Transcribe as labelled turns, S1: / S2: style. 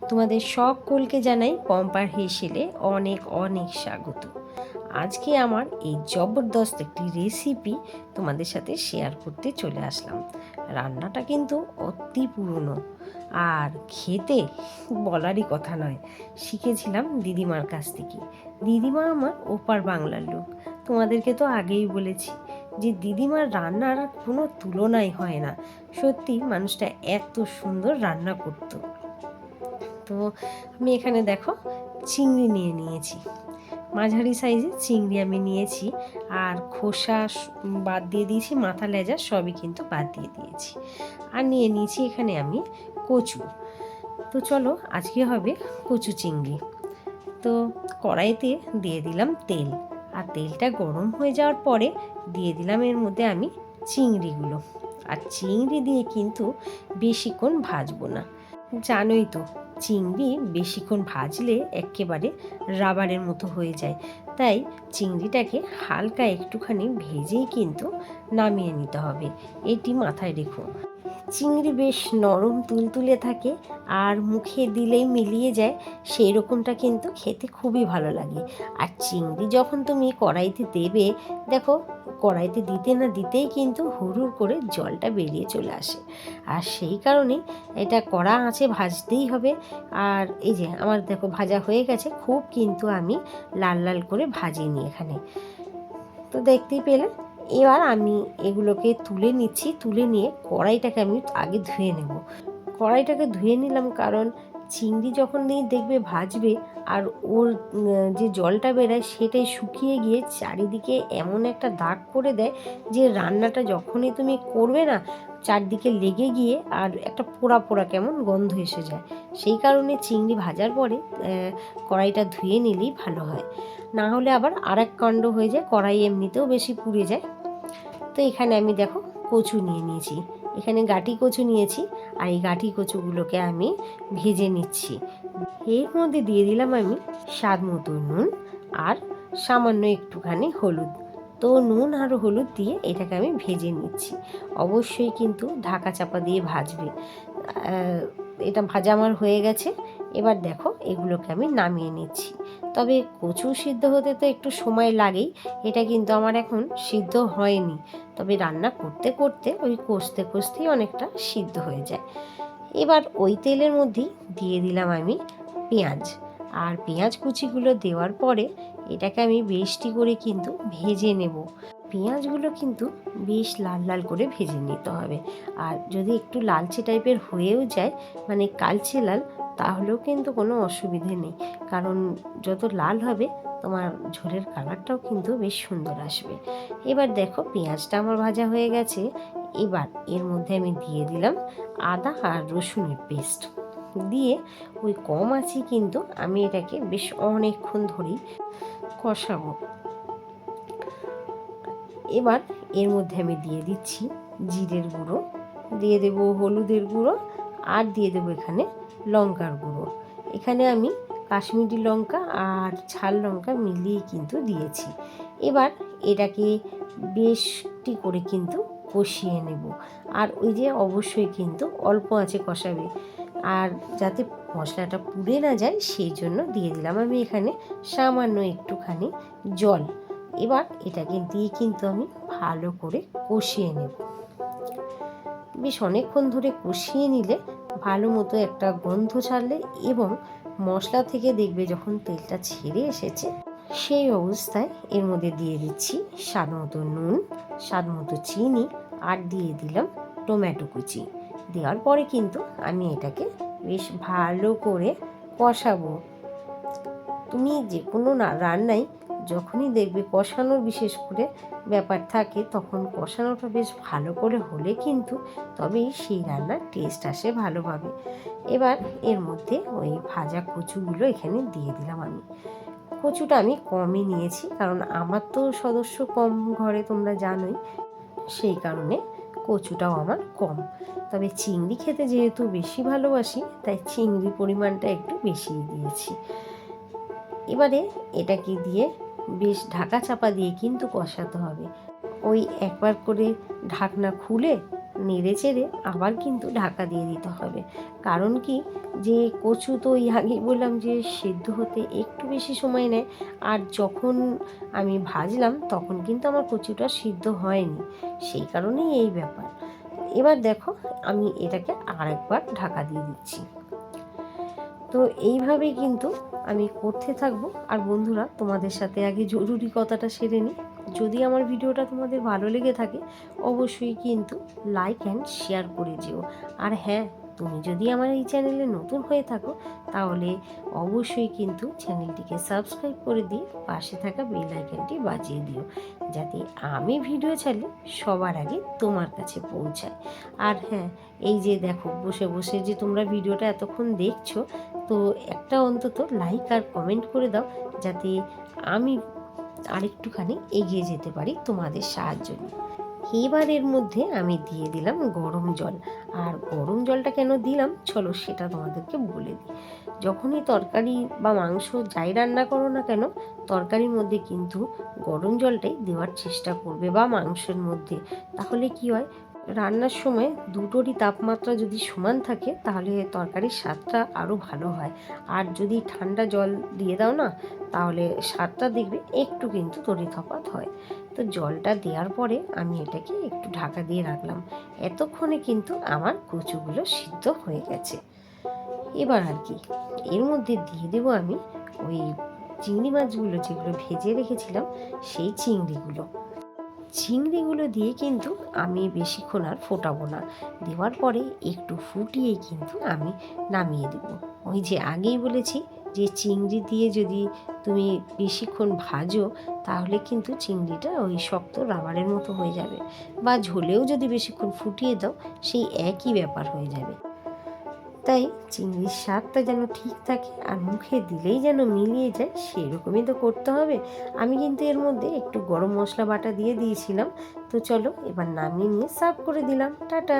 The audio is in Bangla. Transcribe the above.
S1: তোমাদের সকলকে জানাই পম্পার হেসেলে অনেক অনেক স্বাগত। আজকে আমার এই জবরদস্ত একটি রেসিপি তোমাদের সাথে শেয়ার করতে চলে আসলাম। রান্নাটা কিন্তু অতি পুরনো আর খেতে বলারই কথা নয়। শিখেছিলাম দিদিমার কাছ থেকে। দিদিমা আমার ওপার বাংলার লোক। তোমাদেরকে তো আগেই বলেছি যে দিদিমার রান্নার কোনো তুলনাই হয় না। সত্যি মানুষটা এত সুন্দর রান্না করতো। তো আমি এখানে দেখো চিংড়ি নিয়ে নিয়েছি, মাঝারি সাইজের চিংড়ি আমি নিয়েছি। আর খোসা বাদ দিয়ে দিয়েছি, মাথা লেজা সবই কিন্তু বাদ দিয়ে দিয়েছি। আর নিয়ে নিয়েছি এখানে আমি কচু। তো চলো আজকে হবে কচু চিংড়ি। তো কড়াইতে দিয়ে দিলাম তেল, আর তেলটা গরম হয়ে যাওয়ার পরে দিয়ে দিলাম এর মধ্যে আমি চিংড়িগুলো। আর চিংড়ি দিয়ে কিন্তু বেশিক্ষণ ভাজবো না, জানোই তো চিংড়ি বেশিক্ষণ ভাজলে একেবারে রাবারের মতো হয়ে যায়। তাই চিংড়িটাকে হালকা একটুখানি ভেজেই কিন্তু নামিয়ে নিতে হবে, এটি মাথায় রেখো। চিংড়ি বেশ নরম তুলতুলে থাকে আর মুখে দিলেই মিলিয়ে যায়, সেই রকমটা কিন্তু খেতে খুবই ভালো লাগে। আর চিংড়ি যখন তুমি কড়াইতে দেবে, দেখো কড়াইতে দিতে না দিতেই কিন্তু হুড়হুড় করে জলটা বেরিয়ে চলে আসে। আর সেই কারণেই এটা কড়া আঁচে ভাজতেই হবে। আর এই যে আমার দেখো ভাজা হয়ে গেছে, খুব কিন্তু আমি লাল লাল করে ভাজিনি এখানে। তো দেখতেই পেলে। এবার আমি এগুলোকে তুলে নিচ্ছি, তুলে নিয়ে কড়াইটাকে আমি আগে ধুয়ে নেব। কড়াইটাকে ধুয়ে নিলাম কারণ চিংড়ি যখন দেখবে ভাজবে আর ওর যে জলটা বেরোয় সেটাই শুকিয়ে গিয়ে চারিদিকে এমন একটা দাগ করে দেয় যে রান্নাটা যখনই তুমি করবে না চারদিকে লেগে গিয়ে আর একটা পোড়া পোড়া কেমন গন্ধ এসে যায়। সেই কারণে চিংড়ি ভাজার পরে কড়াইটা ধুয়ে নিলেই ভালো হয়, না হলে আবার আরেক কাণ্ড হয়ে যায়, কড়াই এমনিতেও বেশি পুড়ে যায়। তো এখানে আমি দেখো কচু নিয়ে নিয়েছি, এখানে গাঁটি কচু নিয়েছি। আর এই গাঁটি কচুগুলোকে আমি ভেজে নিচ্ছি। এর মধ্যে দিয়ে দিলাম আমি স্বাদ মতো নুন আর সামান্য একটুখানি হলুদ। তো নুন আর হলুদ দিয়ে এটাকে আমি ভেজে নিচ্ছি। অবশ্যই কিন্তু ঢাকা চাপা দিয়ে ভাজবে। এটা ভাজা আমার হয়ে গেছে। এবার দেখো এগুলোকে আমি নামিয়ে নিচ্ছি। তবে কচু সিদ্ধ হতে তো একটু সময় লাগেই, এটা কিন্তু আমার এখন সিদ্ধ হয়নি। তবে রান্না করতে করতে ওই কষতে কষতেই অনেকটা সিদ্ধ হয়ে যায়। এবার ওই তেলের মধ্যেই দিয়ে দিলাম আমি পেঁয়াজ। আর পেঁয়াজ কুচিগুলো দেওয়ার পরে এটাকে আমি বেশটি করে কিন্তু ভেজে নেব। পেঁয়াজগুলো কিন্তু বেশ লাল লাল করে ভেজে নিতে হবে। আর যদি একটু লালচে টাইপের হয়েও যায়, মানে কালচে লাল, তাহলেও কিন্তু কোনো অসুবিধে নেই। কারণ যত লাল হবে তোমার ঝোলের কালারটাও কিন্তু বেশ সুন্দর আসবে। এবার দেখো পেঁয়াজটা আমার ভাজা হয়ে গেছে। এবার এর মধ্যে আমি দিয়ে দিলাম আদা আর রসুনের পেস্ট দিয়ে ওই কম আঁচে কিন্তু আমি এটাকে বেশ অনেকক্ষণ ধরেই কষাবো। এবার এর মধ্যে আমি দিয়ে দিচ্ছি জিরের গুঁড়ো, দিয়ে দেব হলুদের গুঁড়ো, আর দিয়ে দেবো এখানে লঙ্কার গুঁড়ো। এখানে আমি কাশ্মীরি লঙ্কা আর ঝাল লঙ্কা মিলিয়ে কিন্তু দিয়েছি। এবার এটাকে বেশটি করে কিন্তু কষিয়ে নেব। আর ওই যে অবশ্যই কিন্তু অল্প আঁচে কষাবে, আর যাতে মশলাটা পুড়ে না যায় সেই জন্য দিয়ে দিলাম আমি এখানে সামান্য একটুখানি জল। এবার এটাকে দিয়ে কিন্তু আমি ভালো করে কষিয়ে নেব। বেশ অনেকক্ষণ ধরে কষিয়ে নিলে ভালো মতো একটা গন্ধ ছাড়লে এবং মশলা থেকে দেখবে যখন তেলটা ছেড়ে এসেছে, সেই অবস্থায় এর মধ্যে দিয়ে দিচ্ছি স্বাদ মতো নুন, স্বাদ মতো চিনি, আর দিয়ে দিলাম টমেটো কুচি। দেওয়ার পরে কিন্তু আমি এটাকে বেশ ভালো করে কষাবো। তুমি যে কোনো রান্নাই যখনই দেখবে কষানোর বিশেষ করে ব্যাপার থাকে, তখন কষানোটা বেশ ভালো করে হলে কিন্তু তবেই সেই রান্নার টেস্ট আসে ভালোভাবে। এবার এর মধ্যে ওই ভাজা কচুগুলো এখানে দিয়ে দিলাম আমি। কচুটা আমি কমই নিয়েছি কারণ আমার তো সদস্য কম ঘরে, তোমরা জানোই, সেই কারণে কচুটাও আমার কম। তবে চিংড়ি খেতে যেহেতু বেশি ভালোবাসি তাই চিংড়ির পরিমাণটা একটু বেশিই দিয়েছি। এবারে এটাকে দিয়ে বেশ ঢাকা চাপা দিয়ে কিন্তু কষাতে হবে। ওই একবার করে ঢাকনা খুলে নেড়ে চেড়ে আবার কিন্তু ঢাকা দিয়ে দিতে হবে। কারণ কি, যে কচু তো ওই আগেই বললাম যে সিদ্ধ হতে একটু বেশি সময় নেয়, আর যখন আমি ভাজলাম তখন কিন্তু আমার কচুটা সিদ্ধ হয়নি, সেই কারণেই এই ব্যাপার। এবার দেখো আমি এটাকে আরেকবার ঢাকা দিয়ে দিচ্ছি। তো এইভাবেই কিন্তু আমি করতে থাকবো। আর বন্ধুরা, তোমাদের সাথে আগে জরুরি কথাটা সেরে নিই। যদি আমার ভিডিওটা তোমাদের ভালো লেগে থাকে অবশ্যই কিন্তু লাইক অ্যান্ড শেয়ার করে যেও। আর হ্যাঁ, তুমি যদি আমার এই চ্যানেলে নতুন হয়ে থাকো তাহলে অবশ্যই কিন্তু চ্যানেলটিকে সাবস্ক্রাইব করে দিয়ে পাশে থাকা বেল আইকনটি বাজিয়ে দিও, যাতে আমি ভিডিও ছাড়লে সবার আগে তোমার কাছে পৌঁছায়। আর হ্যাঁ, এই যে দেখো বসে বসে যে তোমরা ভিডিওটা এতক্ষণ দেখছো, তো একটা অন্তত লাইক আর কমেন্ট করে দাও, যাতে আমি আরেকটুখানি এগিয়ে যেতে পারি তোমাদের সাহায্য নিয়ে। এবার এর মধ্যে আমি দিয়ে দিলাম গরম জল। আর গরম জলটা কেন দিলাম চলো সেটা তোমাদেরকে বলে দিই। যখনই তরকারি বা মাংস যাই রান্না করো না কেন, তরকারির মধ্যে কিন্তু গরম জলটাই দেওয়ার চেষ্টা করবে, বা মাংসের মধ্যে। তাহলে কি হয়, রান্নার সময় দুটোরই তাপমাত্রা যদি সমান থাকে তাহলে তরকারির স্বাদটা আরও ভালো হয়। আর যদি ঠান্ডা জল দিয়ে দাও না, তাহলে স্বাদটা দেখবে একটু কিন্তু তড়িতফাত হয়। তো জলটা দেওয়ার পরে আমি এটাকে একটু ঢাকা দিয়ে রাখলাম। এতক্ষণে কিন্তু আমার কচুগুলো সিদ্ধ হয়ে গেছে। এবার আর কি, এর মধ্যে দিয়ে দেবো আমি ওই চিংড়ি মাছগুলো যেগুলো ভেজে রেখেছিলাম, সেই চিংড়িগুলো দিয়ে কিন্তু আমি বেশিক্ষণ আর ফোটাবো না। দেওয়ার পরে একটু ফুটিয়ে কিন্তু আমি নামিয়ে দেবো। ওই যে আগেই বলেছি যে চিংড়ি দিয়ে যদি তুমি বেশিক্ষণ ভাজো তাহলে কিন্তু চিংড়িটা ওই শক্ত রাবারের মতো হয়ে যাবে, বা ঝোলেও যদি বেশিক্ষণ ফুটিয়ে দাও সেই একই ব্যাপার হয়ে যাবে। তাই চিংড়ির স্বাদটা যেন ঠিক থাকে আর মুখে দিলেই যেন মিলিয়ে যায় সেরকমই তো করতে হবে। আমি কিন্তু এর মধ্যে একটু গরম মশলা বাটা দিয়ে দিয়েছিলাম। তো চলো এবার নামিয়ে নিয়ে সার্ভ করে দিলাম। টাটা।